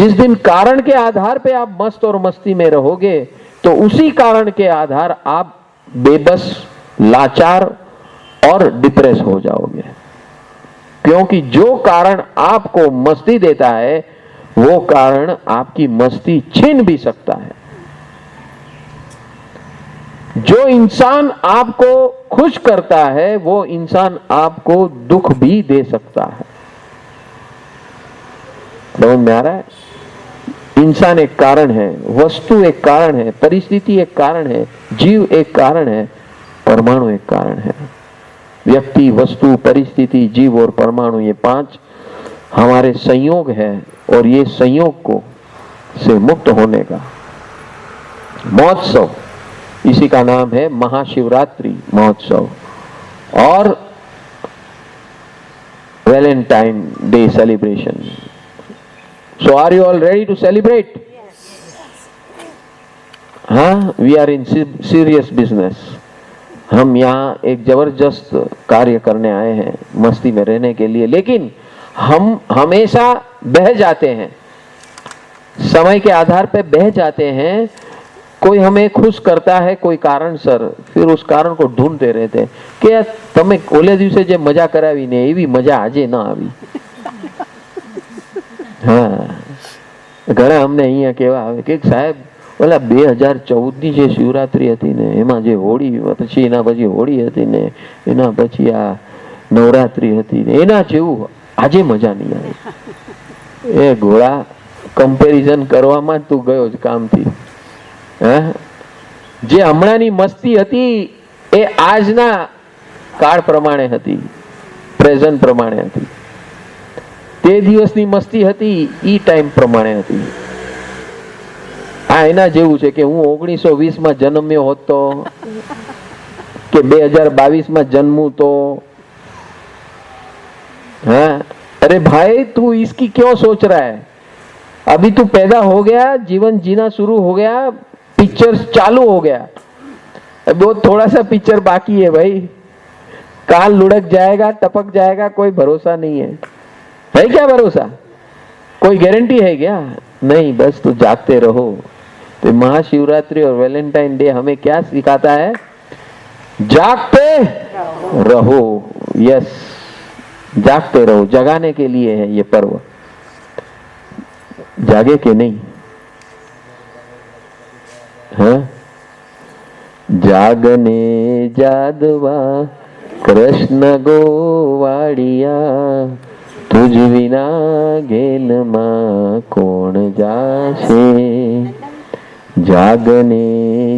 जिस दिन कारण के आधार पे आप मस्त और मस्ती में रहोगे तो उसी कारण के आधार आप बेबस, लाचार और डिप्रेस हो जाओगे, क्योंकि जो कारण आपको मस्ती देता है वो कारण आपकी मस्ती छीन भी सकता है। जो इंसान आपको खुश करता है वो इंसान आपको दुख भी दे सकता है। समझ में आ रहा है? इंसान एक कारण है, वस्तु एक कारण है, परिस्थिति एक कारण है, जीव एक कारण है, परमाणु एक कारण है। व्यक्ति, वस्तु, परिस्थिति, जीव और परमाणु, ये पांच हमारे संयोग है और ये संयोग को से मुक्त होने का महोत्सव, इसी का नाम है महाशिवरात्रि महोत्सव और Valentine day celebration. So are you all ready to celebrate? हाँ, we are in serious business. हम यहाँ एक जबरदस्त कार्य करने आए हैं, मस्ती में रहने के लिए, लेकिन हम हमेशा बह जाते हैं, समय के आधार पे बह जाते हैं। कोई हमें खुश करता है कोई कारण सर, फिर उस कारण को ढूंढते रहते हैं कि તમે ઓલે દિવસે જે મજા કરાવી ને એવી મજા આજે ના આવી। હા, ઘણા અમને અહીંયા કેવા આવે કે સાહેબ ઓલા 2014 ની જે શિવરાત્રી હતી ને એમાં જે હોળી, પછી એના પછી હોળી હતી ને એના પછી આ નવરાત્રી હતી ને એના જેવું આજે મજા નહીં આવી। એ ઘોડા કમ્પેરિઝન કરવામાં તું ગયો જ કામથી। જે હમણાંની મસ્તી હતી એ આજના કાળ પ્રમાણે હતી, પ્રેઝન્ટ પ્રમાણે હતી। તે દિવસની મસ્તી હતી ઈ ટાઈમ પ્રમાણે હતી। આ એના જેવું છે કે હું 1920 માં જન્મ્યો હોત તો કે 2022 માં જન્મું તો। हाँ, अरे भाई तू इसकी क्यों सोच रहा है? अभी तू पैदा हो गया, जीवन जीना शुरू हो गया, पिक्चर चालू हो गया, अब वो थोड़ा सा पिक्चर बाकी है भाई। काल लुढ़क जाएगा, टपक जाएगा, कोई भरोसा नहीं है क्या भरोसा? कोई गारंटी है क्या? नहीं, बस तो जागते रहो। तो महाशिवरात्रि और वैलेंटाइन डे हमें क्या सिखाता है? जागते रहो। यस, जागते रहो, जगाने के लिए है ये पर्व। जागे के नहीं? हाँ, जागने जादवा कृष्ण गोवाड़िया, तुझ विना घेल मां कोण जाशे। जागने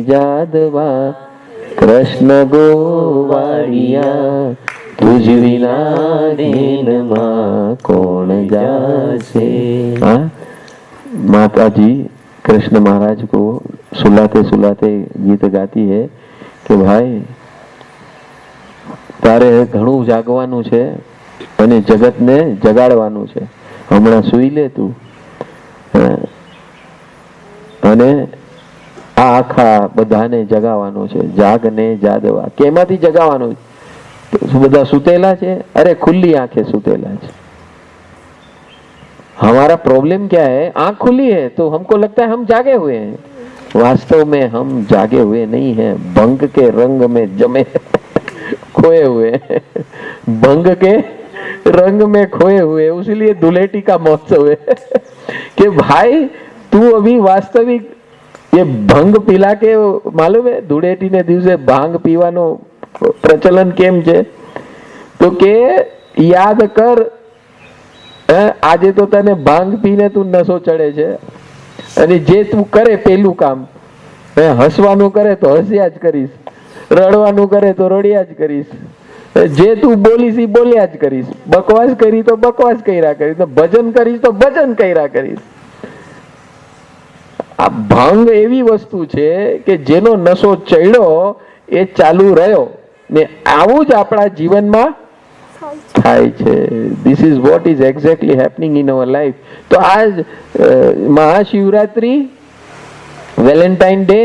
जादवा कृष्ण गोवाड़िया, तुझ विना घेल मां कोण जाशे। हाँ, माता जी कृष्ण महाराज को सुलाते सुलाते गीत गाती है कि भाई तारे घणું જાગવાનું છે અને જગતને જગાડવાનું છે। હમણાં સૂઈ લે તું અને આ આખા બધાને જગાવવાનું છે। જાગને જાદવા કેમાંથી જગાવવાનું? બધા સુતેલા છે? અરે ખુલ્લી આંખે સુતેલા છે। हमारा प्रॉब्लम क्या है? आंख खुली है तो हमको लगता है हम जागे हुए हैं, वास्तव में हम जागे हुए नहीं हैं, भंग के रंग में जमे खोए हुए हैं। भंग के रंग में खोए हुए, उसीलिए धुलेटी का महोत्सव है कि भाई तू अभी वास्तविक ये भंग पीला के मालूम है धुळेटी ने दिवसे भांग पीवानो प्रचलन केम छे? तो के याद कर આજે તો તને ભાંગ પીને તું નશો ચડે છે અને જે તું કરે પેલું કામ, હસવાનું કરે તો હસ્યા જ કરીશ, રડવાનું કરે તો રડ્યા જ કરીશ, જે તું બોલીશ એ બોલ્યા જ કરીશ, બકવાસ કરી તો બકવાસ કર્યા કરીશ, ભજન કરીશ તો ભજન કર્યા કરીશ। આ ભાંગ એવી વસ્તુ છે કે જેનો નશો ચડ્યો એ ચાલુ રહ્યો ને આવું જ આપણા જીવનમાં થાય છે। This is what is exactly happening in our life। तो आज Mahashivratri, Valentine day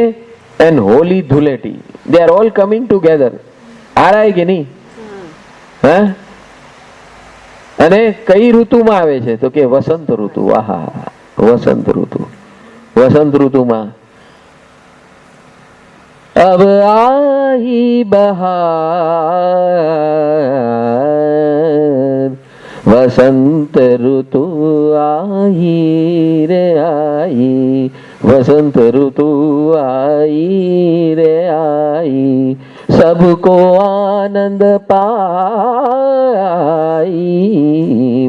and Holi Dhuleti, they are all coming together। आ रहा है कि नहीं? हाँ, અને કઈ ઋતુમાં આવે છે? તો કે વસંત ઋતુ। આહા, वसंत ऋतु। वसंत ऋतु में अब आई बहार, वसंत ऋतु आई रे आई, वसंत ऋतु आई रे आई, सबको आनंद पाई,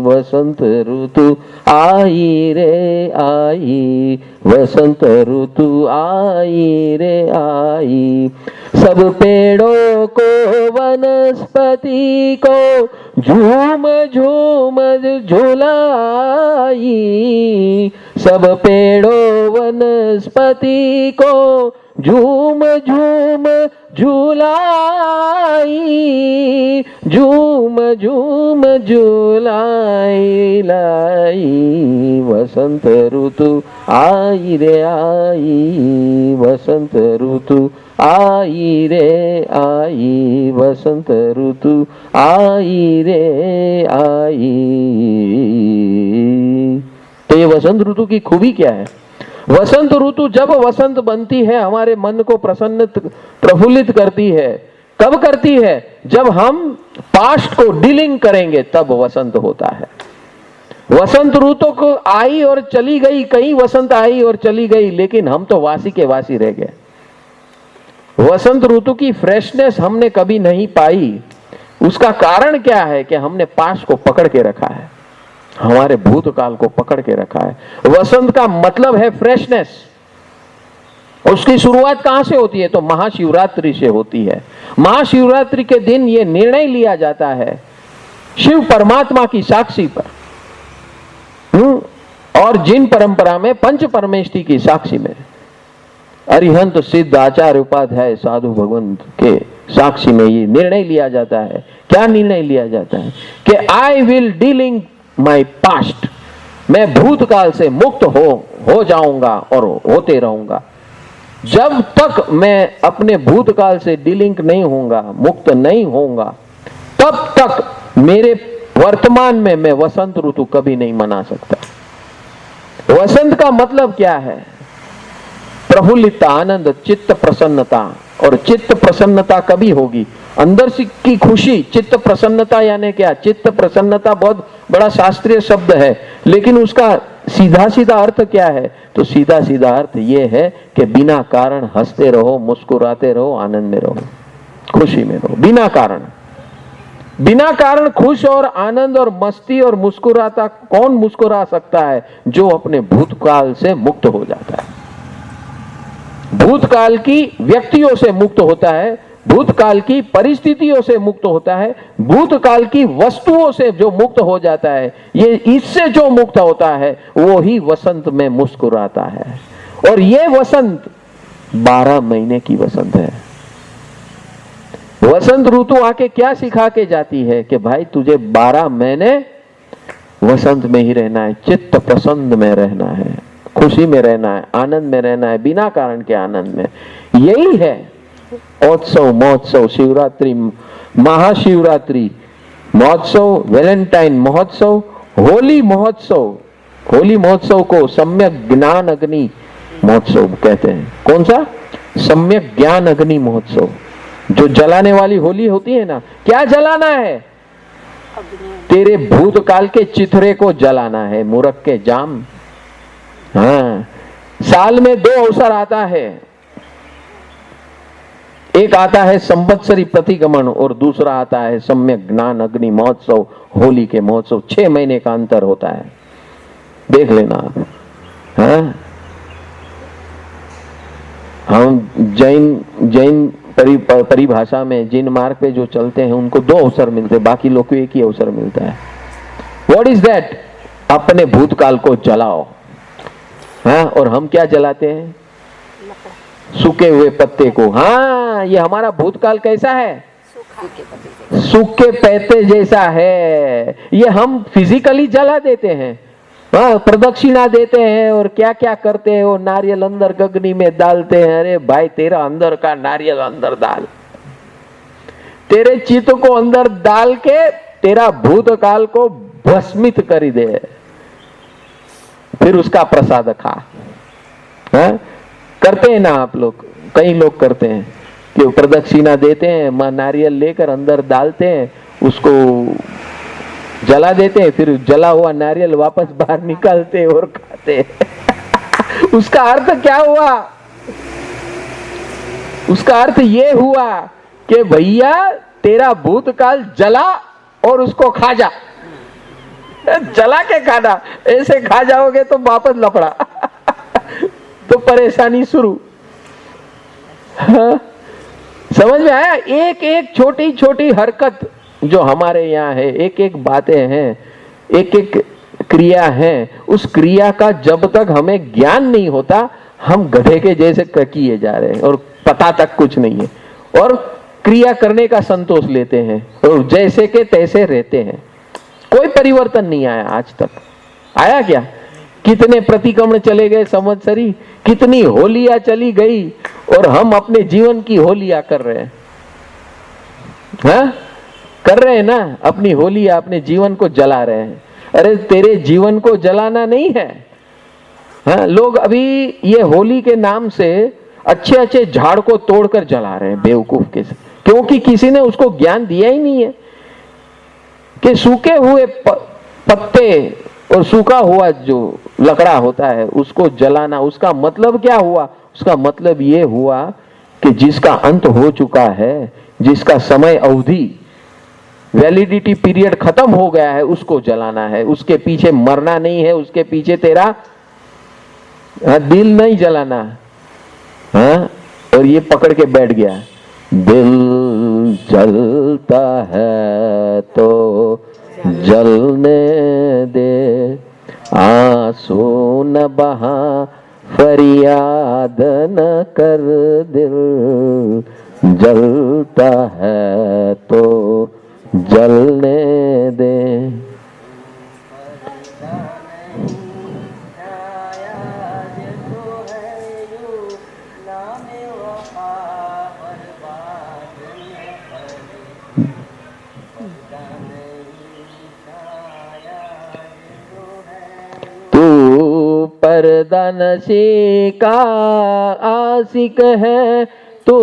वसंत ऋतु आई रे आई, वसंत ऋतु आई रे आई, सब पेड़ों को वनस्पति को झूम झूम झुलाई, सब पेड़ों वनस्पति को झूम झूम झुलाई, झूम झूम झुलाई लाई, वसंत ऋतु आई रे आई, वसंत ऋतु आई रे आई, वसंत ऋतु आई रे आई। तो ये वसंत ऋतु की खूबी क्या है? वसंत ऋतु जब वसंत बनती है हमारे मन को प्रफुल्लित करती है। कब करती है? जब हम पास्ट को डीलिंग करेंगे तब वसंत होता है। वसंत ऋतु को आई और चली गई, कई वसंत आई और चली गई, लेकिन हम तो वासी के वासी रह गए। वसंत ऋतु की फ्रेशनेस हमने कभी नहीं पाई। उसका कारण क्या है? कि हमने पास्ट को पकड़ के रखा है, हमारे भूतकाल को पकड़ के रखा है। वसंत का मतलब है फ्रेशनेस। उसकी शुरुआत कहां से होती है? तो महाशिवरात्रि से होती है। महाशिवरात्रि के दिन यह निर्णय लिया जाता है शिव परमात्मा की साक्षी पर, और जिन परंपरा में पंच परमेष्टि की साक्षी में अरिहंत सिद्ध आचार्य उपाध्याय साधु भगवंत के साक्षी में ये निर्णय लिया जाता है। क्या निर्णय लिया जाता है? कि I will dealing my past, मैं भूतकाल से मुक्त हो जाऊंगा और होते रहूंगा। जब तक मैं अपने भूतकाल से डीलिंक नहीं होऊंगा, मुक्त नहीं होऊंगा, तब तक मेरे वर्तमान में मैं वसंत ऋतु कभी नहीं मना सकता। वसंत का मतलब क्या है? प्रफुल्लितता, आनंद, चित्त प्रसन्नता। और चित्त प्रसन्नता कभी होगी? अंदर की खुशी। चित्त प्रसन्नता यानी क्या? चित्त प्रसन्नता बहुत बड़ा शास्त्रीय शब्द है, लेकिन उसका सीधा सीधा अर्थ क्या है? तो सीधा सीधा अर्थ यह है कि बिना कारण हंसते रहो, मुस्कुराते रहो, आनंद में रहो, खुशी में रहो। बिना कारण, बिना कारण खुश और आनंद और मस्ती और मुस्कुराता कौन मुस्कुरा सकता है? जो अपने भूतकाल से मुक्त हो जाता है, भूतकाल की व्यक्तियों से मुक्त होता है, भूतकाल की परिस्थितियों से मुक्त होता है, भूतकाल की वस्तुओं से जो मुक्त हो जाता है, ये इससे जो मुक्त होता है वो ही वसंत में मुस्कुराता है। और ये वसंत 12 महीने की वसंत है। वसंत ऋतु आके क्या सिखा के जाती है? कि भाई तुझे 12 महीने वसंत में ही रहना है, चित्त प्रसन्न में रहना है, खुशी में रहना है, आनंद में रहना है, बिना कारण के आनंद में। यही है उत्सव, महोत्सव, शिवरात्रि, महाशिवरात्रि महोत्सव, वैलेंटाइन महोत्सव, होली महोत्सव। होली महोत्सव को सम्यक ज्ञान अग्नि महोत्सव कहते हैं। कौन सा? सम्यक ज्ञान अग्नि महोत्सव। जो जलाने वाली होली होती है ना, क्या जलाना है? तेरे भूतकाल के चिथरे को जलाना है, मूर्ख के जाम। हाँ, साल में 2 अवसर आता है। एक आता है संवत्सरी प्रतिगमन और दूसरा आता है सम्यक ज्ञान अग्नि महोत्सव, होली के महोत्सव। 6 महीने का अंतर होता है, देख लेना आप। हाँ, हम जैन परिभाषा में जिन मार्ग पे जो चलते हैं उनको 2 अवसर मिलते हैं, बाकी लोग को एक ही अवसर मिलता है। What is that? अपने भूतकाल को जलाओ। हाँ, और हम क्या जलाते हैं? सूखे हुए पत्ते को। हाँ, ये हमारा भूतकाल कैसा है? सूखे पत्ते जैसा है। ये हम फिजिकली जला देते हैं, हाँ, प्रदक्षिणा देते हैं और क्या क्या करते हैं। वो नारियल अंदर अग्नि में डालते हैं। अरे भाई, तेरा अंदर का नारियल अंदर डाल, तेरे चित्त को अंदर डाल के तेरा भूतकाल को भस्मित कर दे। फिर उसका प्रसाद खा। हाँ? करते हैं ना आप लोग, कई लोग करते हैं कि वो प्रदक्षिणा देते हैं, मां नारियल लेकर अंदर डालते हैं, उसको जला देते हैं, फिर जला हुआ नारियल वापस बाहर निकालते हैं और खाते हैं। उसका अर्थ क्या हुआ? उसका अर्थ ये हुआ कि भैया तेरा भूतकाल जला और उसको खा जा। जला के खाना, ऐसे खा जाओगे तो वापस लफड़ा। तो परेशानी शुरू। हाँ? समझ में आया? एक एक छोटी छोटी हरकत जो हमारे यहाँ है, एक एक बातें हैं, एक एक क्रिया है, उस क्रिया का जब तक हमें ज्ञान नहीं होता, हम गधे के जैसे किए जा रहे हैं और पता तक कुछ नहीं है, और क्रिया करने का संतोष लेते हैं और जैसे के तैसे रहते हैं। कोई परिवर्तन नहीं आया आज तक। आया क्या? कितने प्रतिक्रमण चले गए संवत्सरी, कितनी होलियां चली गई, और हम अपने जीवन की होलियां कर रहे हैं। हाँ? कर रहे हैं ना, अपनी होलियां, अपने जीवन को जला रहे हैं। अरे तेरे जीवन को जलाना नहीं है। हाँ? लोग अभी ये होली के नाम से अच्छे अच्छे झाड़ को तोड़कर जला रहे हैं बेवकूफ के से, क्योंकि किसी ने उसको ज्ञान दिया ही नहीं है कि सूखे हुए पत्ते और सूखा हुआ जो लकड़ा होता है उसको जलाना, उसका मतलब क्या हुआ? उसका मतलब ये हुआ कि जिसका अंत हो चुका है, जिसका समय अवधि, वैलिडिटी पीरियड खत्म हो गया है, उसको जलाना है। उसके पीछे मरना नहीं है, उसके पीछे तेरा दिल नहीं जलाना। हाँ? और ये पकड़ के बैठ गया, दिल जलता है तो जलने दे, आंसू न बहा, फरियाद न कर, दिल जलता है तो जलने दे। पर्दा नशी का आशिक है तू,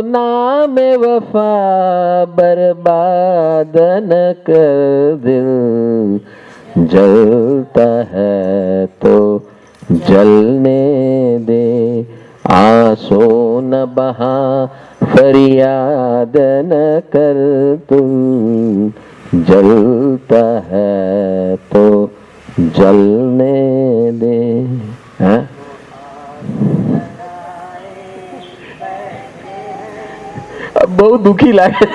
नाम वफा बर्बाद न कर, दिल जलता है तो जलने दे, आंसू न बहा, फरियाद न कर, तुम जलता है तो जलने दे। हाँ? अब बहुत दुखी लगे।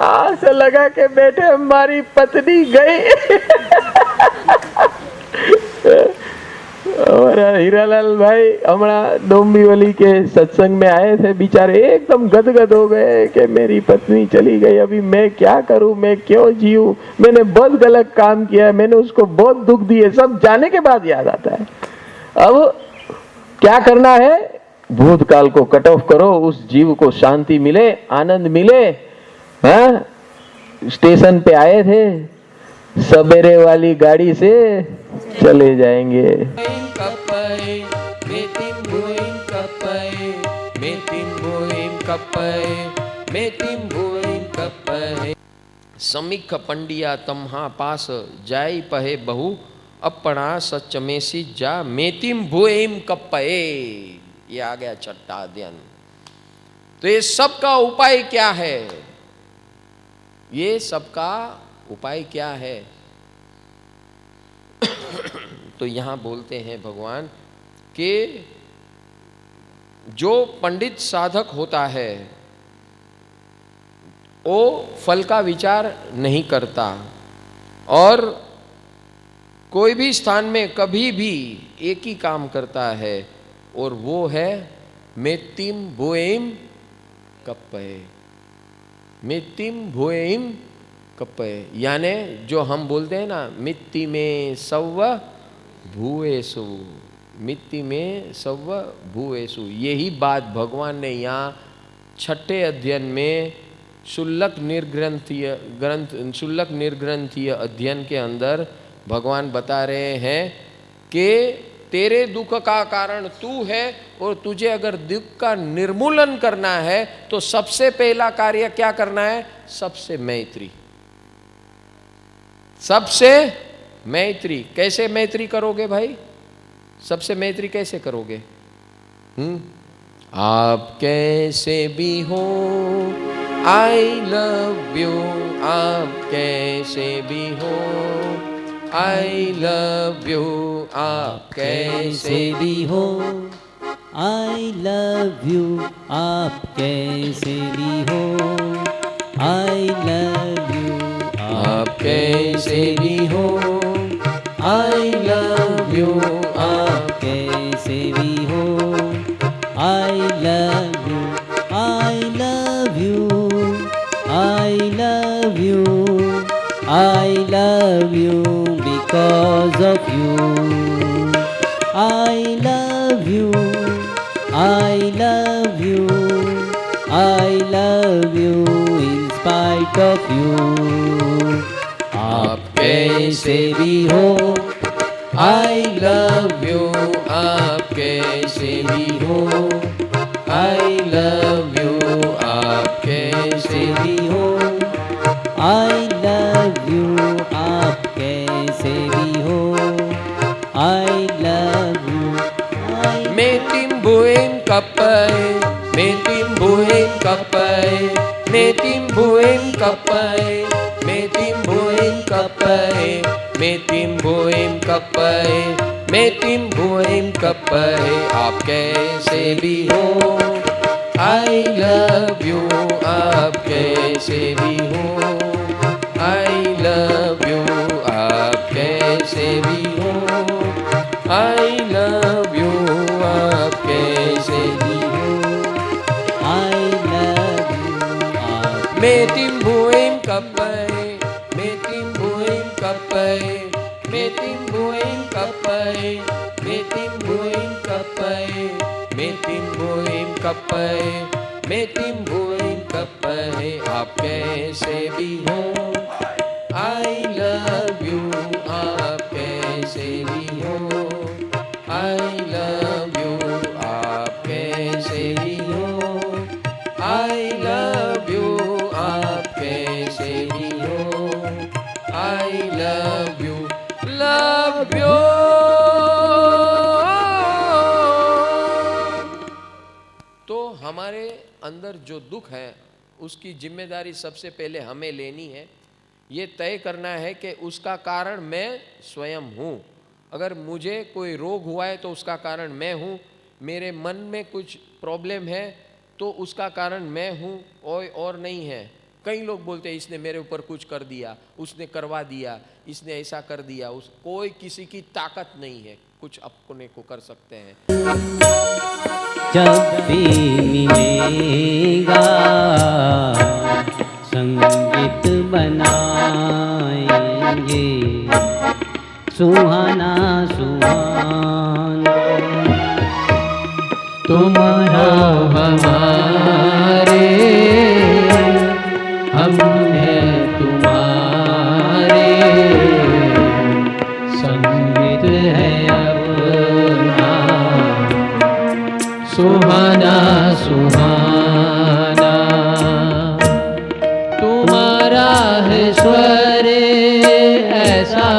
आस लगा के बैठे, हमारी पत्नी गई। हमारा हीरालाल भाई हमारा डोंबिवली के सत्संग में आए थे, बेचारे एकदम गदगद हो गए कि मेरी पत्नी चली गई, अभी मैं क्या करूं, मैं क्यों जीऊं, मैंने बहुत गलत काम किया है, मैंने उसको बहुत दुख दिए। सब जाने के बाद याद आता है। अब क्या करना है? भूतकाल को कट ऑफ करो, उस जीव को शांति मिले, आनंद मिले। हाँ? स्टेशन पे आए थे, सवेरे वाली गाड़ी से चले जाएंगे। समीख पंडिया तम्हा पास जाई पहे बहु, अपना सच में सी जा मेतिम भुएम कपये। ये आ गया छठा अध्ययन। तो ये सब का उपाय क्या है? ये सब का उपाय क्या है? तो यहां बोलते हैं भगवान कि जो पंडित साधक होता है वो फल का विचार नहीं करता, और कोई भी स्थान में कभी भी एक ही काम करता है, और वो है मेतिम भुएम कपये। मित्तिम भुएम कपये, यानी जो हम बोलते हैं ना, मित्ति में सव्व भूएसु, मित्ति में सव्व भूएसु। यही बात भगवान ने यहाँ छठे अध्ययन में शुल्लक निर्ग्रंथीय अध्ययन के अंदर भगवान बता रहे हैं कि तेरे दुख का कारण तू है, और तुझे अगर दुख का निर्मूलन करना है तो सबसे पहला कार्य क्या करना है? सबसे मैत्री। सबसे मैत्री। कैसे मैत्री करोगे भाई? सबसे मैत्री कैसे करोगे? आप कैसे भी हो, आई लव यू। आप कैसे भी हो, आई लव यू। आप कैसे भी हो, आई लव यू। आप कैसे भी हो, आई लव यू। आप कैसे भी हो, आई लव यू। आप कैसे भी हो, I love you. I love you, I love you, I love you because of you. I love you, I love you, I love you in spite of you. आप कैसे भी हो, I love you। आप कैसे भी हो, I love you। आप कैसे भी हो, I love you। आप कैसे भी हो, I love you। Mit ihm buhen kapai, mit ihm buhen kapai, mit ihm buhen kapai, mit ihm buhen kapai, mit ihm buhen kapai, mit ihm buhen kapai। आप कैसे भी हो, I love you। आप कैसे भी हो, I love you। आप कैसे भी हो, I love you। आप कैसे भी हो, I love you। आप mit ihm buhen kapai, mit ihm buhen kapai, mit ihm buhen kapai, mit ihm buhen kapai, mit ihm buhen kapai, mit ihm buhen kapai। आप कैसे भी हो, I love you। आप कैसे भी हो, I love you। आप कैसे भी हो, I love you। आप कैसे भी हो, I love you। Love you। तो हमारे अंदर जो दुख है उसकी जिम्मेदारी सबसे पहले हमें लेनी है। ये तय करना है कि उसका कारण मैं स्वयं हूँ। अगर मुझे कोई रोग हुआ है तो उसका कारण मैं हूँ। मेरे मन में कुछ प्रॉब्लम है तो उसका कारण मैं हूँ और नहीं है। कई लोग बोलते हैं इसने मेरे ऊपर कुछ कर दिया, उसने करवा दिया, इसने ऐसा कर दिया। कोई किसी की ताकत नहीं है कुछ अपने को कर सकते हैं। जब भी मिलेगा संगीत बनाएंगे, सुहाना सुहाना तुम्हारा हमारे, हम हैं तुम्हारे, संगीत है अपना सुहाना सुहाना। तुम्हारा है स्वर ऐसा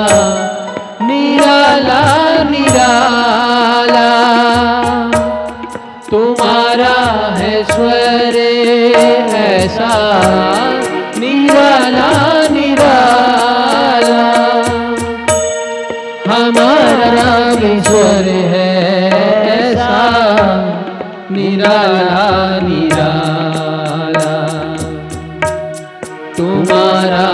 निराला निराला, तुम्हारा है स्वर ऐसा निराला निराला। हमारा भी स्वर है ऐसा निराला निराला, तुम्हारा